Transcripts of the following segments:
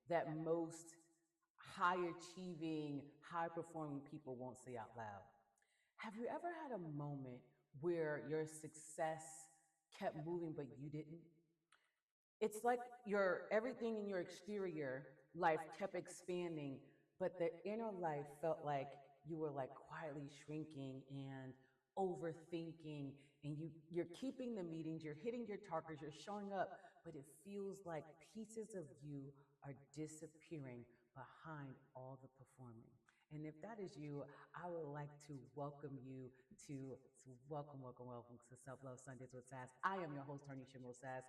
that most high achieving, high performing people won't say out loud. Have you ever had a moment where your success kept moving but you didn't? It's like your everything in your exterior life kept expanding, but the inner life felt like you were like quietly shrinking and overthinking, and you're keeping the meetings, you're hitting your targets, you're showing up, but it feels like pieces of you are disappearing behind all the performing. And if that is you, I would like to welcome you to welcome to Self Love Sundays with Sass. I am your host, Tarnisha Mo Sass.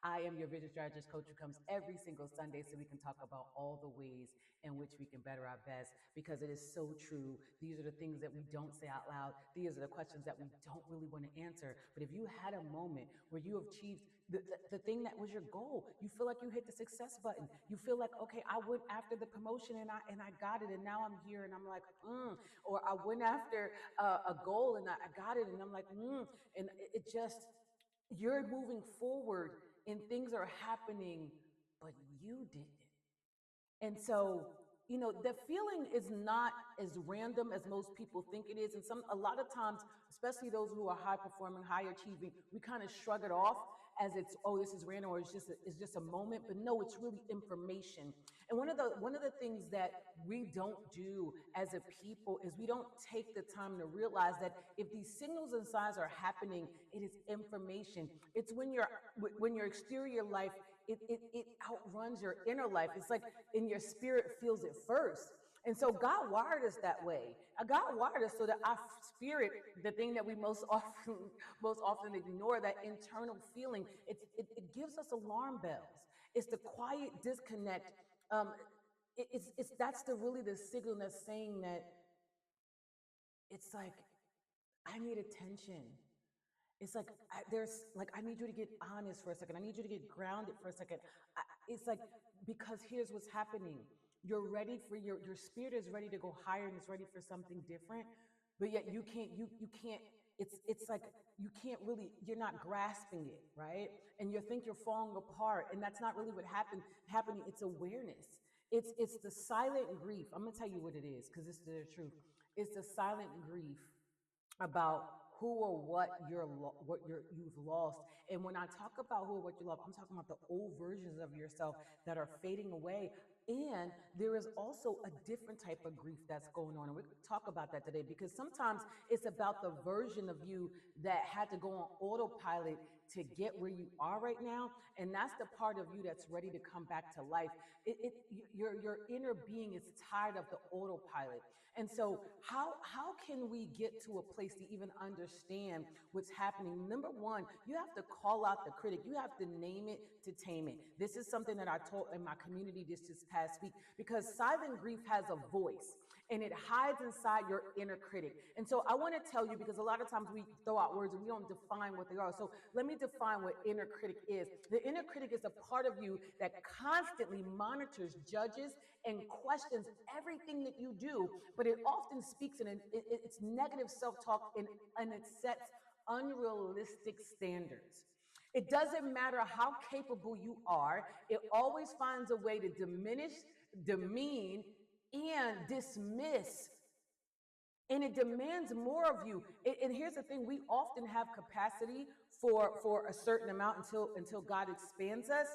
I am your vision strategist coach who comes every single Sunday so we can talk about all the ways in which we can better our best, because it is so true. These are the things that we don't say out loud. These are the questions that we don't really want to answer. But if you had a moment where you have achieved the thing that was your goal, you feel like you hit the success button. You feel like, okay, I went after the promotion and I got it, and now I'm here and I'm like, or I went after a goal and I got it and I'm like, and it just, you're moving forward and things are happening, but you didn't. And so, the feeling is not as random as most people think it is. And a lot of times, especially those who are high performing, high achieving, we kind of shrug it off as it's, oh, this is random, or it's just a moment. But no, it's really information. And one of the things that we don't do as a people is we don't take the time to realize that if these signals and signs are happening, it is information. It's when your exterior life, it outruns your inner life. It's like in your spirit feels it first. And so God wired us that way. God wired us so that our spirit, the thing that we most often ignore, that internal feeling, it gives us alarm bells. It's the quiet disconnect. Um, it's that's really the signal that's saying that it's like, I need attention. It's like, I need you to get honest for a second. I need you to get grounded for a second. It's like, because here's what's happening. You're ready for your spirit is ready to go higher and it's ready for something different. But yet you can't, it's like you can't really, you're not grasping it, right? And you think you're falling apart. And that's not really what happening. It's awareness. It's the silent grief. I'm gonna tell you what it is, because it's the truth. It's the silent grief about who or you've lost. And when I talk about who or what you love, I'm talking about the old versions of yourself that are fading away. And there is also a different type of grief that's going on. And we're going to talk about that today, because sometimes it's about the version of you that had to go on autopilot to get where you are right now. And that's the part of you that's ready to come back to life. Your inner being is tired of the autopilot. And so how can we get to a place to even understand what's happening? Number one, you have to call out the critic. You have to name it to tame it. This is something that I taught in my community this past week, because silent grief has a voice and it hides inside your inner critic. And so I want to tell you, because a lot of times we throw out words and we don't define what they are. So let me define what inner critic is. The inner critic is a part of you that constantly monitors, judges, and questions everything that you do, but it often speaks in it's negative self-talk, and it sets unrealistic standards. It doesn't matter how capable you are, it always finds a way to diminish, demean, and dismiss, and it demands more of you. And here's the thing: we often have capacity for a certain amount until God expands us.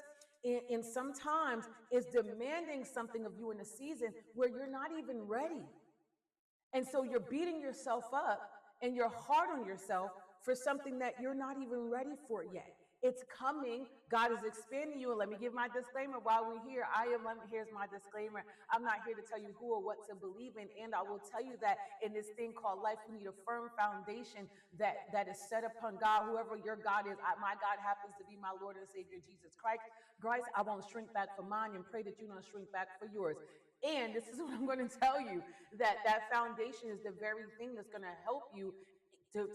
And sometimes it's demanding something of you in a season where you're not even ready. And so you're beating yourself up and you're hard on yourself for something that you're not even ready for yet. It's coming. God is expanding you. And let me give my disclaimer while we're here. Here's my disclaimer. I'm not here to tell you who or what to believe in. And I will tell you that in this thing called life, we need a firm foundation that is set upon God. Whoever your God is, my God happens to be my Lord and Savior, Jesus Christ. Christ, I won't shrink back for mine, and pray that you don't shrink back for yours. And this is what I'm going to tell you, that foundation is the very thing that's going to help you to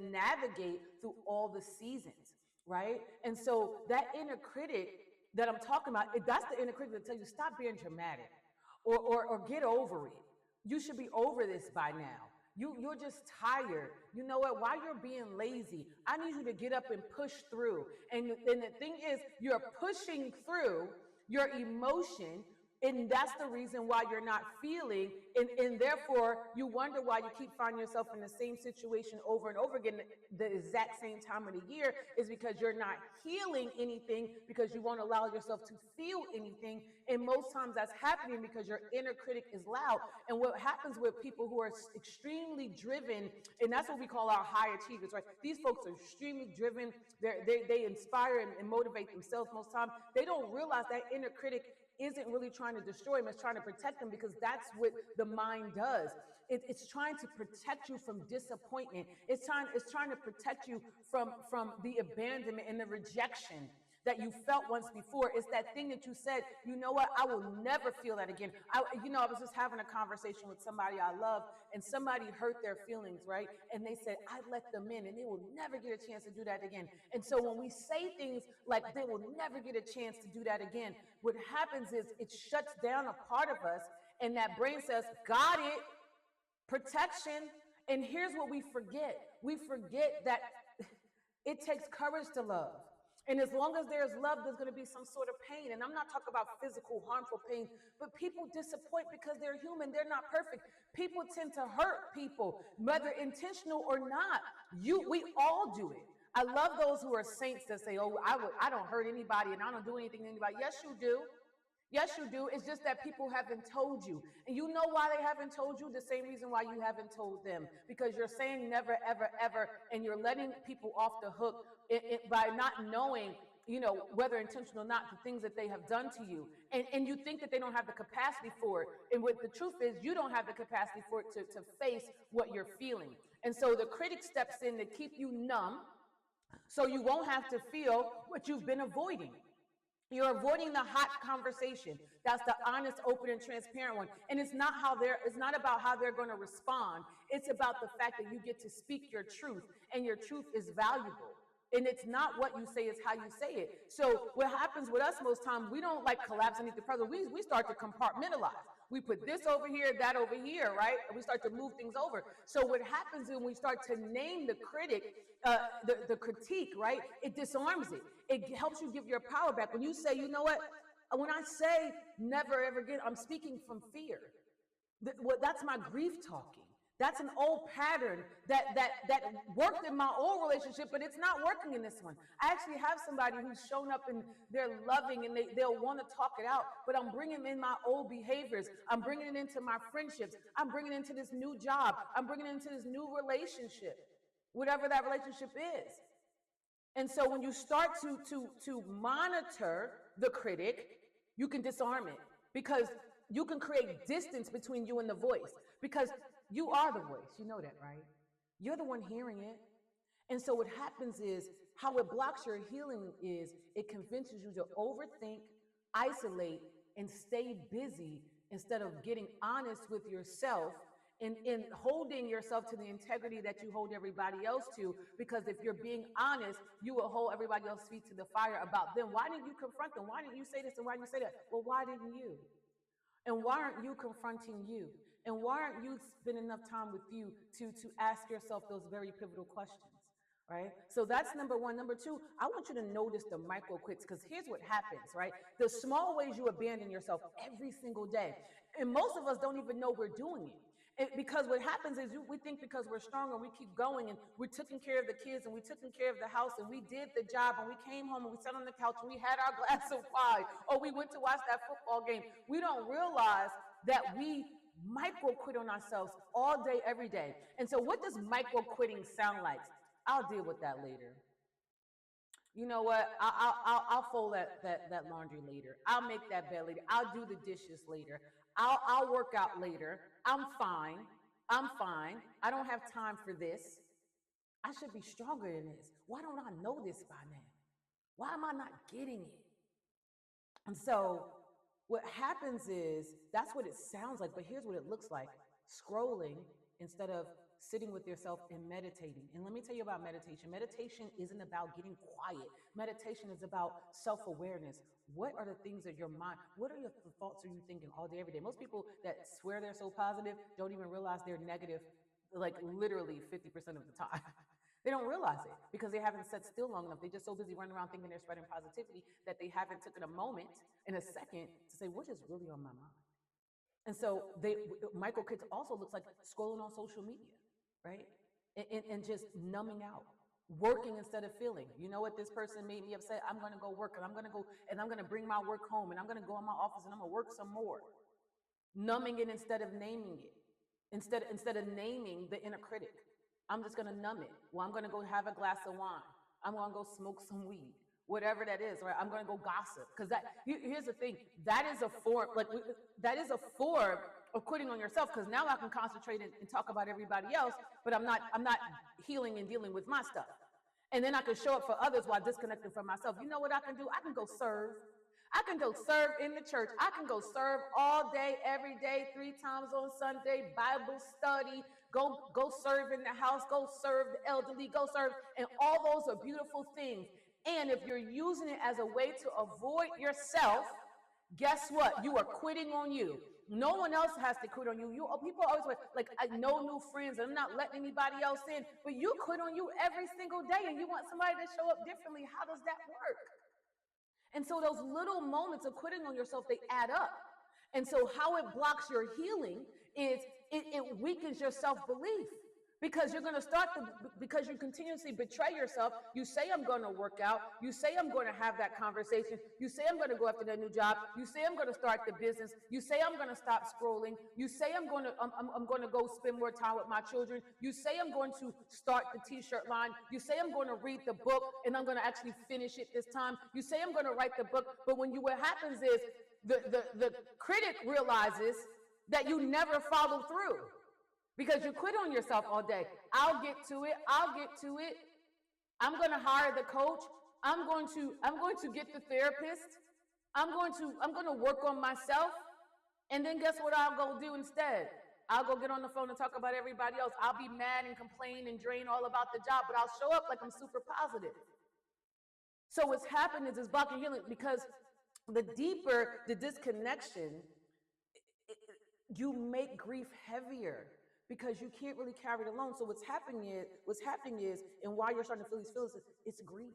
navigate through all the seasons, right? And so that inner critic that I'm talking about, that's the inner critic that tells you, stop being dramatic, or get over it. You should be over this by now. You're just tired. You know what? While you're being lazy, I need you to get up and push through. And the thing is, you're pushing through your emotion And that's the reason why you're not feeling, and therefore you wonder why you keep finding yourself in the same situation over and over again the exact same time of the year, is because you're not healing anything, because you won't allow yourself to feel anything. And most times that's happening because your inner critic is loud. And what happens with people who are extremely driven, and that's what we call our high achievers, right? These folks are extremely driven. They inspire and motivate themselves most time. They don't realize that inner critic isn't really trying to destroy them. It's trying to protect them, because that's what the mind does. It's trying to protect you from disappointment. It's trying to protect you from the abandonment and the rejection that you felt once before. It's that thing that you said, you know what, I will never feel that again. I was just having a conversation with somebody I love, and somebody hurt their feelings, right? And they said, I let them in and they will never get a chance to do that again. And so when we say things like they will never get a chance to do that again, what happens is it shuts down a part of us, and that brain says, got it, protection. And here's what we forget: we forget that it takes courage to love. And as long as there's love, there's going to be some sort of pain. And I'm not talking about physical, harmful pain, but people disappoint because they're human. They're not perfect. People tend to hurt people, whether intentional or not. We all do it. I love those who are saints that say, "Oh, I don't hurt anybody, and I don't do anything to anybody." Yes, you do. Yes, you do. It's just that people haven't told you. And you know why they haven't told you? The same reason why you haven't told them. Because you're saying never, ever, ever, and you're letting people off the hook by not knowing, whether intentional or not, the things that they have done to you. And you think that they don't have the capacity for it. And what the truth is, you don't have the capacity for it to face what you're feeling. And so the critic steps in to keep you numb, so you won't have to feel what you've been avoiding. You're avoiding the hot conversation. That's the honest, open, and transparent one. And it's not about how they're going to respond. It's about the fact that you get to speak your truth, and your truth is valuable. And it's not what you say, it's how you say it. So what happens with us most time, we don't like collapse underneath the pressure. We start to compartmentalize. We put this over here, that over here, right? And we start to move things over. So what happens when we start to name the critic, the critique, right? It disarms it. It helps you give your power back. When you say, you know what, when I say never ever again, I'm speaking from fear. That's my grief talking. That's an old pattern that worked in my old relationship, but it's not working in this one. I actually have somebody who's shown up and they're loving, and they'll want to talk it out, but I'm bringing in my old behaviors. I'm bringing it into my friendships. I'm bringing it into this new job. I'm bringing it into this new relationship, whatever that relationship is. And so when you start to monitor the critic, you can disarm it, because you can create distance between you and the voice, because you are the voice. You know that, right? You're the one hearing it. And so what happens is, how it blocks your healing is it convinces you to overthink, isolate, and stay busy, instead of getting honest with yourself, and holding yourself to the integrity that you hold everybody else to. Because if you're being honest, you will hold everybody else's feet to the fire about them. Why didn't you confront them? Why didn't you say this, and why didn't you say that? Well, why didn't you? And why aren't you confronting you? And why aren't you spending enough time with you to ask yourself those very pivotal questions? Right? So that's number one. Number two, I want you to notice the micro quits, because here's what happens, right? The small ways you abandon yourself every single day. And most of us don't even know we're doing it. Because what happens is, we think because we're strong and we keep going, and we're taking care of the kids, and we taking care of the house, and we did the job, and we came home and we sat on the couch and we had our glass of wine, or we went to watch that football game. We don't realize that we micro quit on ourselves all day, every day. And so what does micro quitting sound like? I'll deal with that later. You know what? I'll fold that laundry later. I'll make that bed later. I'll do the dishes later. I'll work out later. I'm fine. I'm fine. I don't have time for this. I should be stronger than this. Why don't I know this by now? Why am I not getting it? And so what happens is, that's what it sounds like, but here's what it looks like: scrolling instead of sitting with yourself and meditating. And let me tell you about meditation. Meditation isn't about getting quiet. Meditation is about self-awareness. What are the things that your mind, what are your thoughts are you thinking all day, every day? Most people that swear they're so positive don't even realize they're negative, like literally 50% of the time. They don't realize it because they haven't sat still long enough. They're just so busy running around thinking they're spreading positivity that they haven't taken a moment in a second to say, what is really on my mind? And so micro kids also looks like scrolling on social media, right? And just numbing out, working instead of feeling. You know what? This person made me upset. I'm going to go work, and I'm going to go and I'm going to bring my work home, and I'm going to go in my office and I'm going to work some more. Numbing it instead of naming it. Instead of naming the inner critic, I'm just going to numb it. Well, I'm going to go have a glass of wine. I'm going to go smoke some weed, whatever that is, right? I'm going to go gossip, because here's the thing, that is a form, that is a form of quitting on yourself, because now I can concentrate and talk about everybody else, but I'm not healing and dealing with my stuff. And then I can show up for others while disconnecting from myself. You know what I can do? I can go serve. I can go serve in the church. I can go serve all day, every day, 3 times on Sunday, Bible study, go serve in the house, go serve the elderly, go serve. And all those are beautiful things. And if you're using it as a way to avoid yourself, guess what? You are quitting on you. No one else has to quit on you. People always like, I know new friends, and I'm not letting anybody else in, but you quit on you every single day, and you want somebody to show up differently. How does that work? And so those little moments of quitting on yourself, they add up. And so how it blocks your healing is it weakens your self-belief. Because you're going to because you continuously betray yourself. You say, I'm going to work out. You say, I'm going to have that conversation. You say, I'm going to go after that new job. You say, I'm going to start the business. You say, I'm going to stop scrolling. You say, I'm going to go spend more time with my children. You say, I'm going to start the t-shirt line. You say, I'm going to read the book and I'm going to actually finish it this time. You say, I'm going to write the book. But what happens is the critic realizes that you never follow through. Because you quit on yourself all day. I'll get to it. I'll get to it. I'm going to hire the coach. I'm going to get the therapist. I'm going to work on myself. And then guess what I'll go do instead? I'll go get on the phone and talk about everybody else. I'll be mad and complain and drain all about the job, but I'll show up like I'm super positive. So what's happened is blocking healing, because the deeper the disconnection, you make grief heavier, because you can't really carry it alone. So what's happening is, and why you're starting to feel these feelings, it's grief.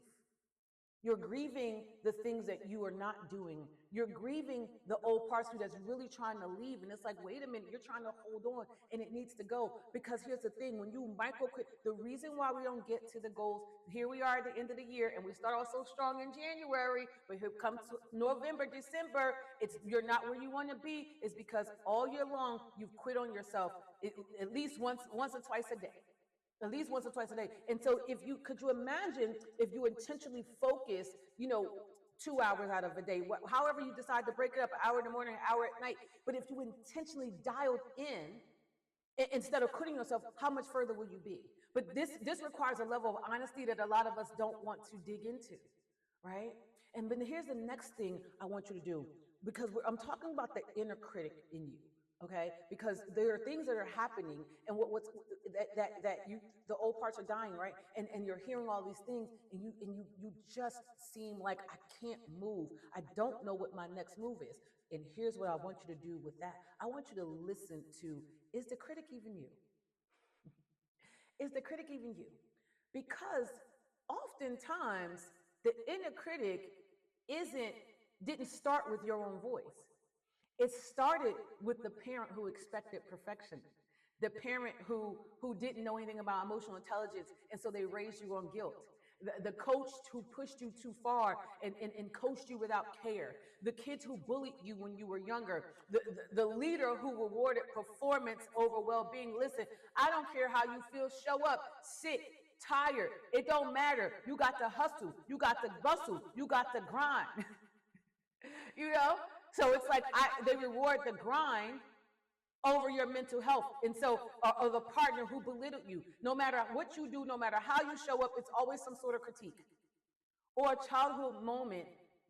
You're grieving the things that you are not doing. You're grieving the old parts of you that's really trying to leave. And it's like, wait a minute, you're trying to hold on and it needs to go. Because here's the thing, when you micro quit, the reason why we don't get to the goals, here we are at the end of the year and we start off so strong in January, but here comes November, December, you're not where you want to be, is because all year long you've quit on yourself at least once or twice a day. At least once or twice a day. And so could you imagine if you intentionally focus, 2 hours out of a day, however you decide to break it up, an hour in the morning, an hour at night, but if you intentionally dialed in, instead of quitting yourself, how much further will you be? But this requires a level of honesty that a lot of us don't want to dig into, right? And then here's the next thing I want you to do, because I'm talking about the inner critic in you. Okay, because there are things that are happening, and the old parts are dying, right? And you're hearing all these things, and you just seem like, I can't move. I don't know what my next move is. And here's what I want you to do with that. I want you to listen to, is the critic even you? Is the critic even you? Because oftentimes the inner critic didn't start with your own voice. It started with the parent who expected perfection, the parent who didn't know anything about emotional intelligence, and so they raised you on guilt. The coach who pushed you too far and coached you without care. The kids who bullied you when you were younger. The leader who rewarded performance over well-being. Listen, I don't care how you feel. Show up, sick, tired. It don't matter. You got to hustle. You got to bustle. You got to grind. So it's like they reward the grind over your mental health. And so, or the partner who belittled you. No matter what you do, no matter how you show up, it's always some sort of critique. Or a childhood moment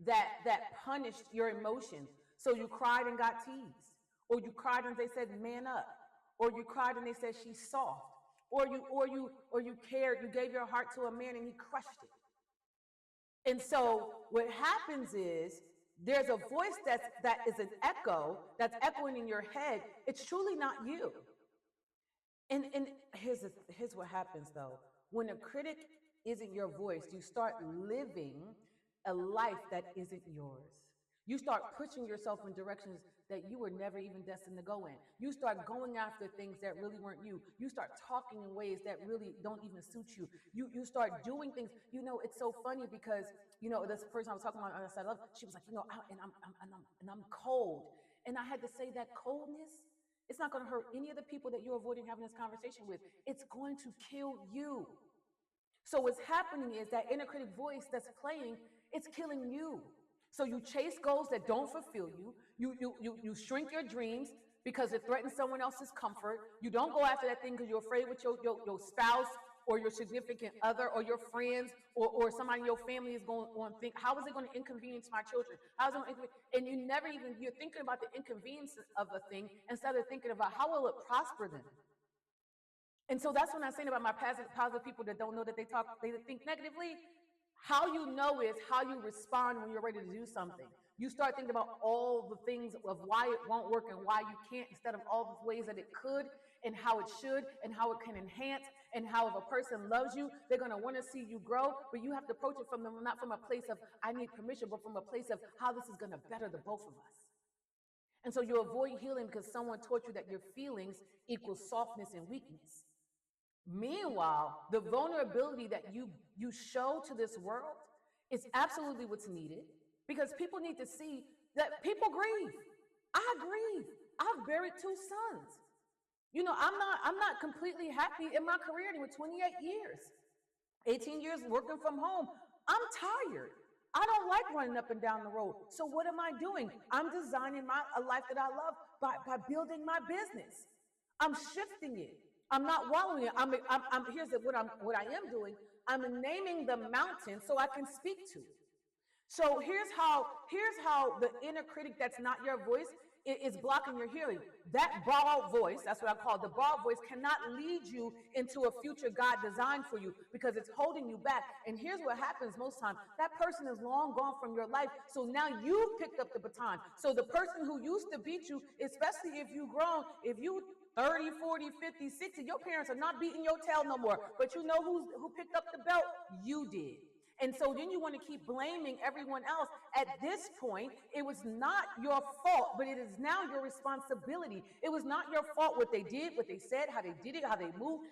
that punished your emotions. So you cried and got teased. Or you cried and they said, man up. Or you cried and they said, she's soft. Or you cared, you gave your heart to a man and he crushed it. And so what happens is, there's a voice that is an echo, that's echoing in your head. It's truly not you. And here's what happens though. When a critic isn't your voice, you start living a life that isn't yours. You start pushing yourself in directions that you were never even destined to go in. You start going after things that really weren't you. You start talking in ways that really don't even suit you. You start doing things. It's so funny because this person I was talking about on the side of love, she was like, I'm cold, and I had to say that coldness. It's not going to hurt any of the people that you're avoiding having this conversation with. It's going to kill you. So what's happening is that inner critic voice that's playing, it's killing you. So you chase goals that don't fulfill you. You shrink your dreams because it threatens someone else's comfort. You don't go after that thing because you're afraid with your spouse or your significant other or your friends or somebody in your family is going to think, how is it going to inconvenience my children? How is it going to and you're thinking about the inconvenience of a thing instead of thinking about how will it prosper them. And so that's what I'm saying about my positive people that don't know that they think negatively. How you know is how you respond when you're ready to do something. You start thinking about all the things of why it won't work and why you can't, instead of all the ways that it could and how it should and how it can enhance, and how if a person loves you, they're going to want to see you grow. But you have to approach it from them, not from a place of I need permission, but from a place of how this is going to better the both of us. And so you avoid healing because someone taught you that your feelings equal softness and weakness. Meanwhile, the vulnerability that you show to this world is absolutely what's needed, because people need to see that people grieve. I grieve. I've buried 2 sons. I'm not completely happy in my career anymore. 28 years, 18 years working from home. I'm tired. I don't like running up and down the road. So what am I doing? I'm designing a life that I love by building my business. I'm shifting it. I'm not wallowing it. Here's what I am doing. I'm naming the mountain so I can speak to it. So here's how the inner critic that's not your voice is blocking your healing. That borrowed voice, that's what I call it, the borrowed voice cannot lead you into a future God designed for you because it's holding you back. And here's what happens most times. That person is long gone from your life. So now you've picked up the baton. So the person who used to beat you, especially if you've grown, if you 30, 40, 50, 60, your parents are not beating your tail no more. But you know who picked up the belt? You did. And so then you want to keep blaming everyone else. At this point, it was not your fault, but it is now your responsibility. It was not your fault what they did, what they said, how they did it, how they moved.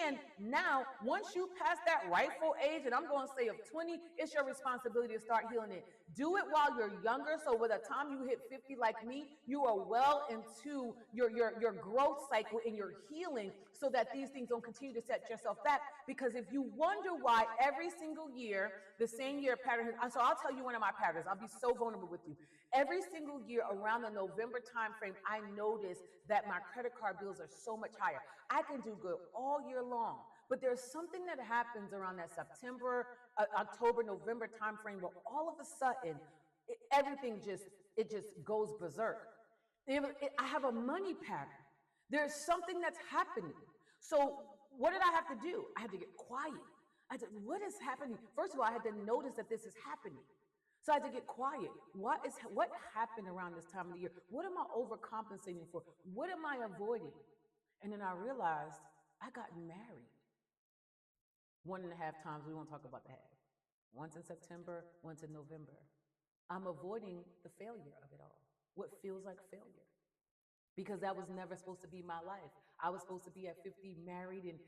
And now, once you pass that rightful age, and I'm going to say of 20, it's your responsibility to start healing it. Do it while you're younger, so by the time you hit 50 like me, you are well into your growth cycle and your healing, so that these things don't continue to set yourself back. Because if you wonder why every single year, the same year pattern, so I'll tell you one of my patterns. I'll be so vulnerable with you. Every single year around the November timeframe, I notice that my credit card bills are so much higher. I can do good all year long, but there's something that happens around that September, October, November timeframe where all of a sudden everything just goes berserk. I have a money pattern. There's something that's happening. So what did I have to do? I had to get quiet. What is happening? First of all, I had to notice that this is happening. So I had to get quiet. What happened around this time of the year? What am I overcompensating for? What am I avoiding? And then I realized I got married 1.5 times. We won't talk about the half. Once in September, once in November. I'm avoiding the failure of it all. What feels like failure. Because that was never supposed to be my life. I was supposed to be at 50 married and,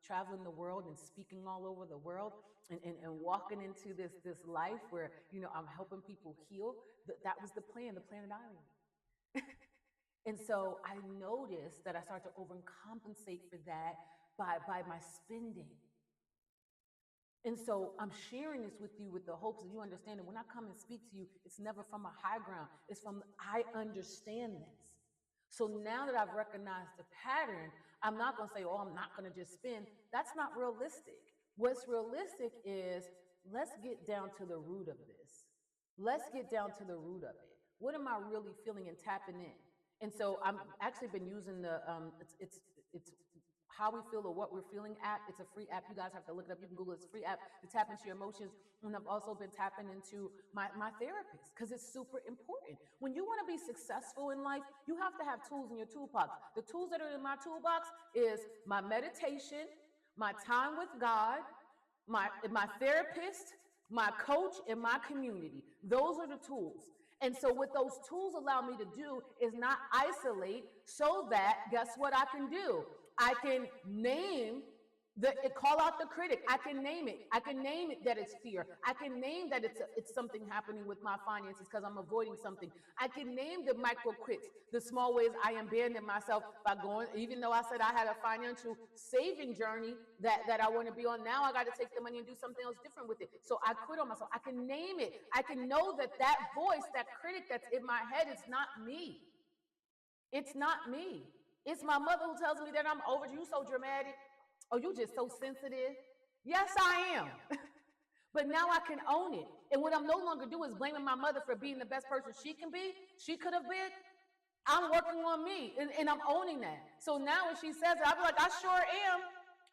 traveling the world and speaking all over the world and walking into this life where, I'm helping people heal. That was the plan that I made. And so I noticed that I started to overcompensate for that by my spending. And so I'm sharing this with you with the hopes that you understand that when I come and speak to you, it's never from a high ground. It's from, I understand this. So now that I've recognized the pattern, I'm not going to say, oh, I'm not going to just spend. That's not realistic. What's realistic is, let's get down to the root of this. Let's get down to the root of it. What am I really feeling and tapping in? And so I'm actually been using the, it's How We Feel or What We're Feeling app. It's a free app. You guys have to look it up. You can Google it. It's a free app to tap into your emotions. And I've also been tapping into my therapist, because it's super important. When you want to be successful in life, you have to have tools in your toolbox. The tools that are in my toolbox is my meditation, my time with God, my therapist, my coach, and my community. Those are the tools. And so what those tools allow me to do is not isolate, so that guess what I can do? I can name call out the critic. I can name it. I can name it that it's fear. I can name that it's something happening with my finances because I'm avoiding something. I can name the micro quits, the small ways I abandon myself by going, even though I said I had a financial saving journey that I want to be on. Now I got to take the money and do something else different with it. So I quit on myself. I can name it. I can know that voice, that critic that's in my head, it's not me. It's not me. It's my mother who tells me that I'm over. You so dramatic. Oh, you just so sensitive. Yes, I am. But now I can own it. And what I'm no longer doing is blaming my mother for being the best person she can be, she could have been. I'm working on me, and I'm owning that. So now when she says it, I'll be like, I sure am.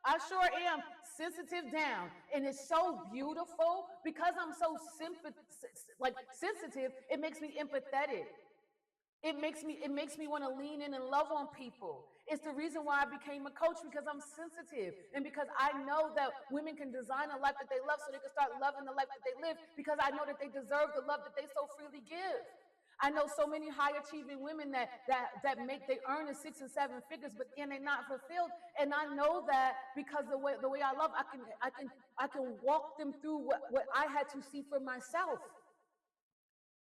I sure am sensitive down. And it's so beautiful because I'm so sensitive, it makes me empathetic. It makes me want to lean in and love on people. It's the reason why I became a coach, because I'm sensitive and because I know that women can design a life that they love so they can start loving the life that they live, because I know that they deserve the love that they so freely give. I know so many high achieving women that earn in 6 and 7 figures, but then they're not fulfilled. And I know that because the way I love, I can walk them through what I had to see for myself,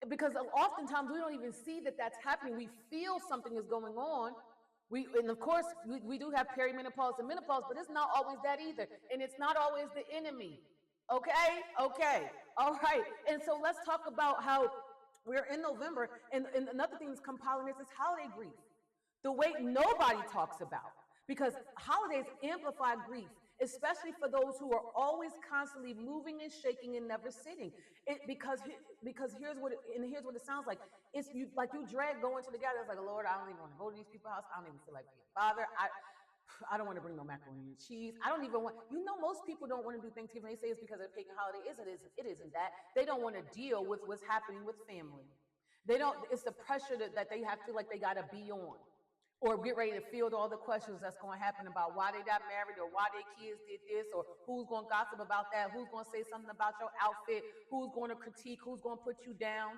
because oftentimes we don't even see that that's happening. We feel something is going on. And of course we do have perimenopause and menopause, but it's not always that either, and it's not always the enemy. Okay, all right. And so let's talk about how we're in November, and another thing that's compiling this is holiday grief, the way nobody talks about, because holidays amplify grief, especially for those who are always constantly moving and shaking and never sitting. Because here's what it sounds like. It's you dread going to the gathering. It's like, Lord, I don't even want to go to these people's house. I don't even feel like being bothered. I don't want to bring no macaroni and cheese. I don't even want, most people don't want to do Thanksgiving. They say it's because of the pagan holiday. It isn't that. They don't want to deal with what's happening with family. They don't, it's the pressure that they have, feel like they got to be on, or get ready to field all the questions that's going to happen about why they got married, or why their kids did this, or who's going to gossip about that, who's going to say something about your outfit, who's going to critique, who's going to put you down.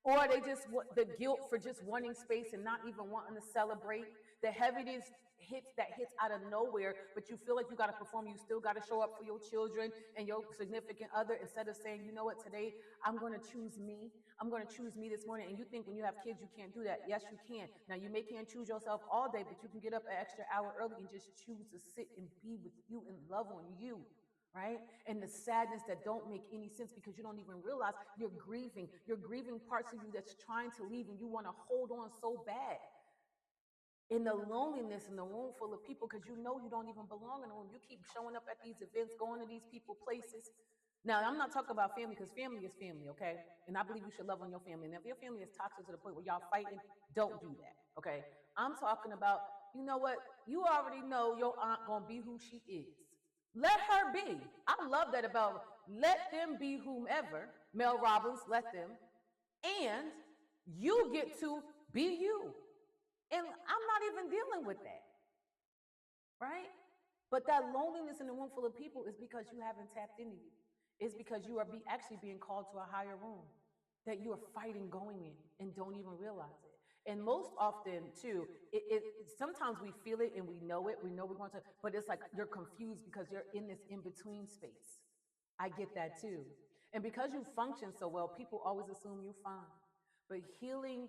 Or they just want the guilt for just wanting space and not even wanting to celebrate. The heaviness hits out of nowhere, but you feel like you got to perform. You still got to show up for your children and your significant other, instead of saying, you know what, today I'm going to choose me. I'm going to choose me this morning. And you think when you have kids, you can't do that. Yes, you can. Now, can't choose yourself all day, but you can get up an extra hour early and just choose to sit and be with you and love on you. Right? And the sadness that don't make any sense, because you don't even realize you're grieving. You're grieving parts of you that's trying to leave, and you want to hold on so bad. In the loneliness in the room full of people, because you don't even belong in the room. You keep showing up at these events, going to these people places. Now, I'm not talking about family, because family is family, okay? And I believe you should love on your family. And if your family is toxic to the point where y'all fighting, don't do that, okay? I'm talking about, you know what? You already know your aunt gonna be who she is. Let her be. I love that about, let them be whomever. Mel Robbins, let them. And you get to be you. And I'm not even dealing with that, right? But that loneliness in a room full of people is because you haven't tapped into you. It's because you are actually being called to a higher room that you are fighting going in and don't even realize it. And most often, too, sometimes we feel it and we know it. We know we're going to, but it's like you're confused because you're in this in between space. I get that too. And because you function so well, people always assume you're fine. But healing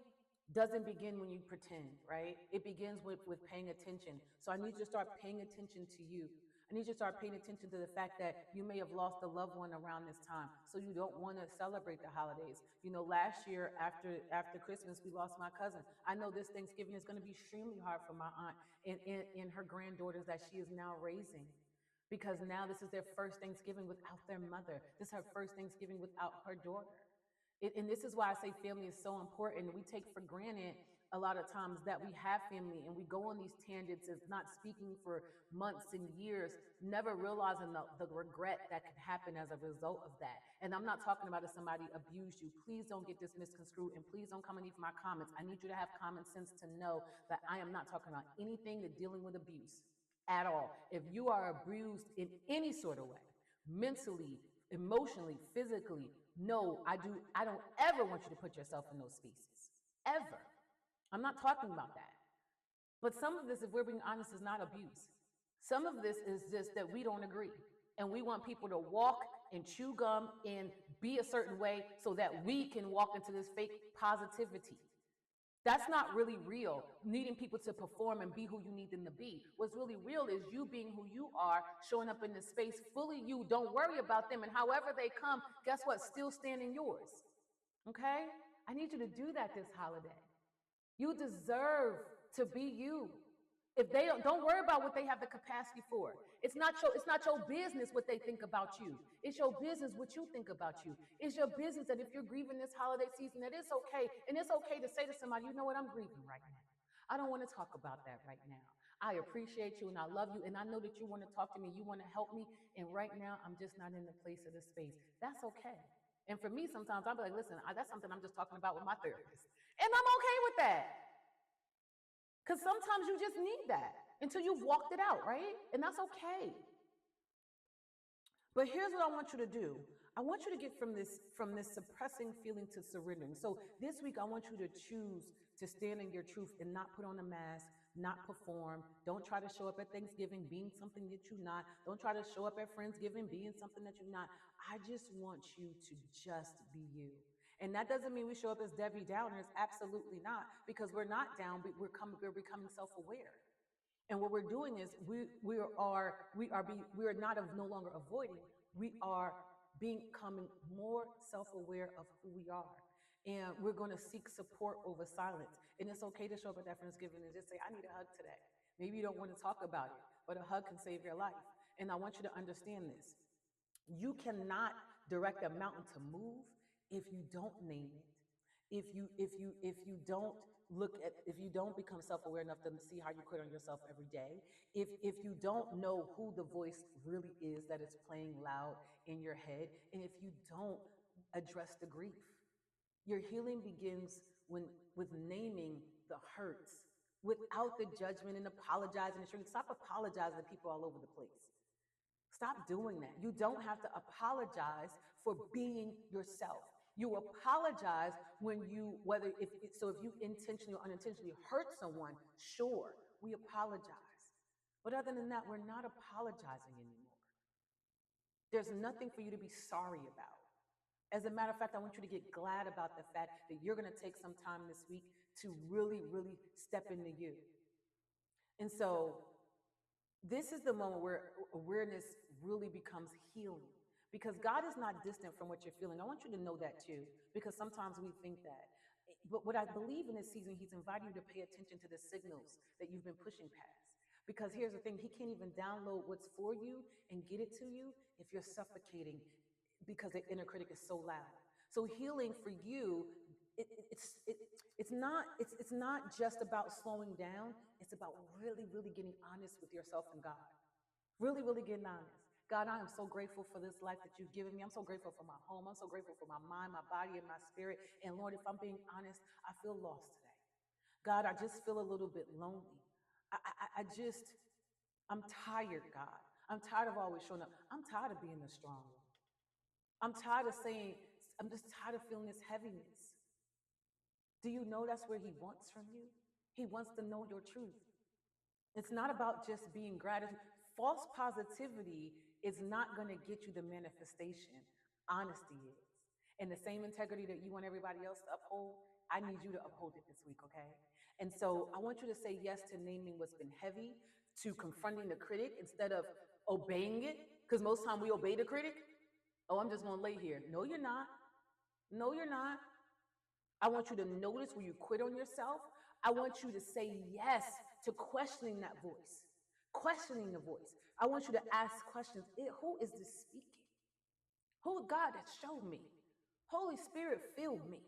doesn't begin when you pretend, right? It begins with paying attention. So I need you to start paying attention to you. I need you to start paying attention to the fact that you may have lost a loved one around this time, so you don't want to celebrate the holidays. Last year after Christmas, we lost my cousin. I know this Thanksgiving is going to be extremely hard for my aunt and her granddaughters that she is now raising, because now this is their first Thanksgiving without their mother. This is her first Thanksgiving without her daughter. And this is why I say family is so important. We take for granted a lot of times that we have family, and we go on these tangents of not speaking for months and years, never realizing the regret that can happen as a result of that. And I'm not talking about if somebody abused you. Please don't get this misconstrued, and please don't come and leave my comments. I need you to have common sense to know that I am not talking about anything to dealing with abuse. at all. If you are abused in any sort of way, mentally, emotionally, physically, no, I don't ever want you to put yourself in those spaces. Ever. I'm not talking about that. But some of this, if we're being honest, is not abuse. Some of this is just that we don't agree. And we want people to walk and chew gum and be a certain way so that we can walk into this fake positivity. That's not really real, needing people to perform and be who you need them to be. What's really real is you being who you are, showing up in the space fully you. Don't worry about them. And however they come, guess what? Still standing yours. Okay? I need you to do that this holiday. You deserve to be you. If they don't worry about what they have the capacity for. It's not your business what they think about you. It's your business what you think about you. It's your business that if you're grieving this holiday season, that it's okay. And it's okay to say to somebody, you know what, I'm grieving right now. I don't want to talk about that right now. I appreciate you and I love you. And I know that you want to talk to me, you want to help me. And right now, I'm just not in the place of the space. That's okay. And for me, sometimes I'll be like, listen, that's something I'm just talking about with my therapist. And I'm okay with that. Because sometimes you just need that until you've walked it out, right? And that's okay. But here's what I want you to do. I want you to get from this suppressing feeling to surrendering. So this week I want you to choose to stand in your truth and not put on a mask, not perform. Don't try to show up at Thanksgiving being something that you're not. Don't try to show up at Friendsgiving being something that you're not. I just want you to just be you. And that doesn't mean we show up as Debbie Downers. Absolutely not, because we're not down. We're becoming self-aware. And what we're doing is we are not no longer avoiding. We are becoming more self-aware of who we are. And we're going to seek support over silence. And it's okay to show up at that Friendsgiving and just say, I need a hug today. Maybe you don't want to talk about it, but a hug can save your life. And I want you to understand this. You cannot direct a mountain to move if you don't name it. If you don't if you don't become self-aware enough to see how you quit on yourself every day, if you don't know who the voice really is that is playing loud in your head, and if you don't address the grief. Your healing begins with naming the hurts without the judgment and apologizing and shrinking. Stop apologizing to people all over the place. Stop doing that. You don't have to apologize for being yourself. You apologize when if you intentionally or unintentionally hurt someone, sure, we apologize. But other than that, we're not apologizing anymore. There's nothing for you to be sorry about. As a matter of fact, I want you to get glad about the fact that you're going to take some time this week to really, really step into you. And so this is the moment where awareness really becomes healing, because God is not distant from what you're feeling. I want you to know that too, because sometimes we think that. But what I believe in this season, he's inviting you to pay attention to the signals that you've been pushing past. Because here's the thing, he can't even download what's for you and get it to you if you're suffocating because the inner critic is so loud. So healing for you, it's not just about slowing down. It's about really, really getting honest with yourself and God. Really, really getting honest. God, I am so grateful for this life that you've given me. I'm so grateful for my home. I'm so grateful for my mind, my body, and my spirit. And Lord, if I'm being honest, I feel lost today. God, I just feel a little bit lonely. I'm tired, God. I'm tired of always showing up. I'm tired of being the strong one. I'm tired of saying, I'm just tired of feeling this heaviness. Do you know that's where he wants from you? He wants to know your truth. It's not about just being gratitude. False positivity is not going to get you the manifestation. Honesty is. And the same integrity that you want everybody else to uphold, I need you to uphold it this week, okay? And so I want you to say yes to naming what's been heavy, to confronting the critic instead of obeying it. Because most time we obey the critic. Oh, I'm just going to lay here. No, you're not. No, you're not. I want you to notice where you quit on yourself. I want you to say yes to questioning that voice, questioning the voice. I want you to ask questions. Who is this speaking? Who is God that showed me? Holy Spirit filled me.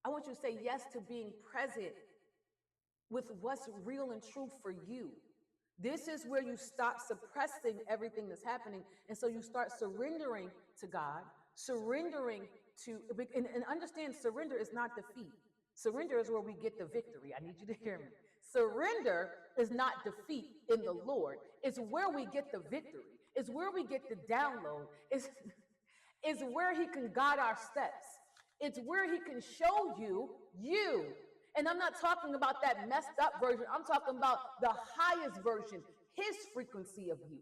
I want you to say yes to being present with what's real and true for you. This is where you stop suppressing everything that's happening. And so you start surrendering to God, surrendering to, and understand surrender is not defeat. Surrender is where we get the victory. I need you to hear me. Surrender is not defeat in the Lord. It's where we get the victory. It's where we get the download. It's where he can guide our steps. It's where he can show you you. And I'm not talking about that messed up version. I'm talking about the highest version, his frequency of you.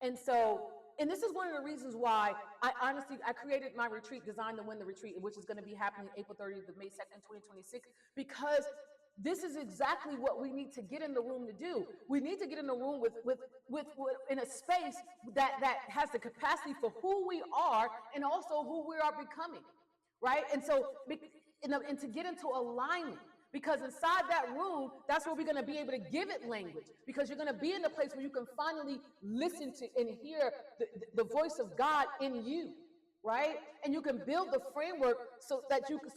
And so, and this is one of the reasons why I created my retreat, Designed to Win the Retreat, which is going to be happening April 30th to May 2nd, 2026, because this is exactly what we need to get in the room to do. We need to get in the room with in a space that has the capacity for who we are and also who we are becoming, right? And so, and to get into alignment. Because inside that room, that's where we're going to be able to give it language. Because you're going to be in a place where you can finally listen to and hear the voice of God in you, right? And you can build the framework so that you can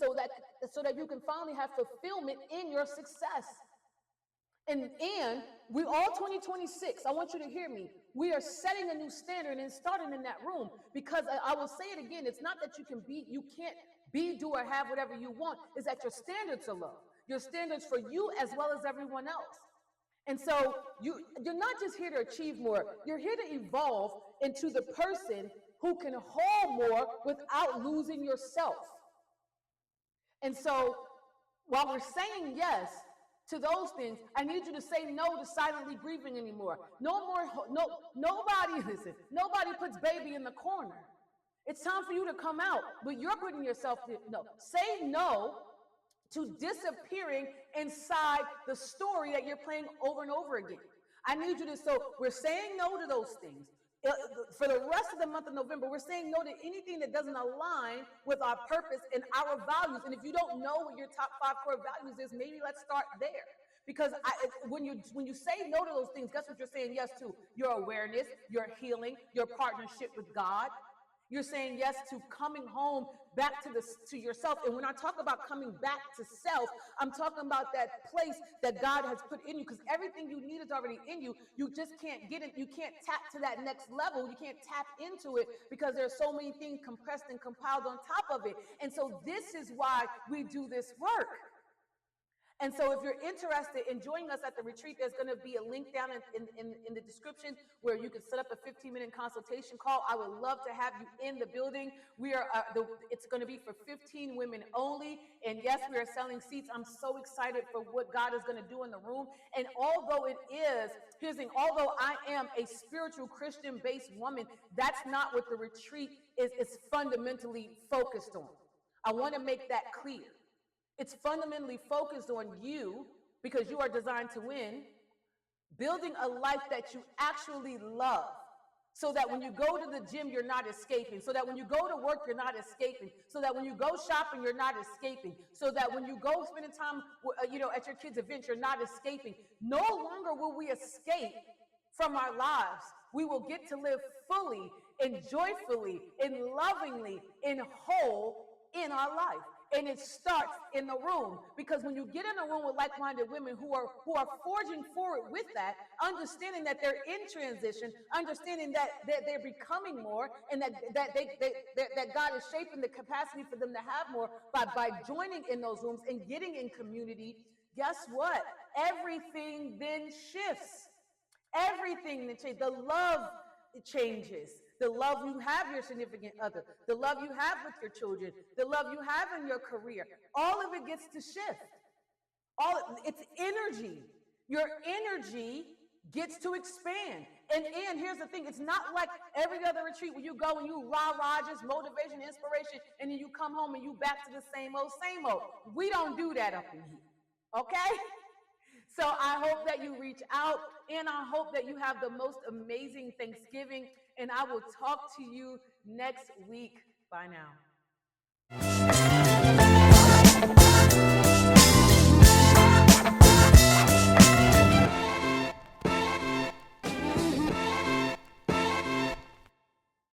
finally have fulfillment in your success. And we all 2026, I want you to hear me. We are setting a new standard and starting in that room. Because I will say it again, it's not that you can't be, do, or have whatever you want. It's that your standards are low. Your standards for you as well as everyone else. And so you're not just here to achieve more. You're here to evolve into the person who can hold more without losing yourself. And so while we're saying yes to those things, I need you to say no to silently grieving anymore. Nobody puts baby in the corner. It's time for you to come out, but you're putting yourself no. Say no to disappearing inside the story that you're playing over and over again. I need you to, so we're saying no to those things. For the rest of the month of November, we're saying no to anything that doesn't align with our purpose and our values. And if you don't know what your top 5 core values is, maybe let's start there. Because when you say no to those things, guess what you're saying yes to? Your awareness, your healing, your partnership with God. You're saying yes to coming home back to yourself. And when I talk about coming back to self, I'm talking about that place that God has put in you, because everything you need is already in you. You just can't get it. You can't tap to that next level. You can't tap into it because there's so many things compressed and compiled on top of it. And so this is why we do this work. And so if you're interested in joining us at the retreat, there's going to be a link down in the description where you can set up a 15-minute consultation call. I would love to have you in the building. It's going to be for 15 women only. And yes, we are selling seats. I'm so excited for what God is going to do in the room. And although although I am a spiritual Christian-based woman, that's not what the retreat is fundamentally focused on. I want to make that clear. It's fundamentally focused on you, because you are designed to win, building a life that you actually love, so that when you go to the gym, you're not escaping, so that when you go to work, you're not escaping, so that when you go shopping, you're not escaping, so that when you go spending time at your kids' events, you're not escaping. No longer will we escape from our lives. We will get to live fully and joyfully and lovingly and whole in our life. And it starts in the room, because when you get in a room with like-minded women who are forging forward with that, understanding that they're in transition, understanding that they're becoming more, and that God is shaping the capacity for them to have more by joining in those rooms and getting in community, guess what? Everything then shifts. Everything then changes. The love changes. The love you have your significant other, the love you have with your children, the love you have in your career, all of it gets to shift. It's energy. Your energy gets to expand. And here's the thing, it's not like every other retreat where you go and you rah-rah, just motivation, inspiration, and then you come home and you back to the same old, same old. We don't do that up in here, okay? So I hope that you reach out, and I hope that you have the most amazing Thanksgiving, and I will talk to you next week. Bye now.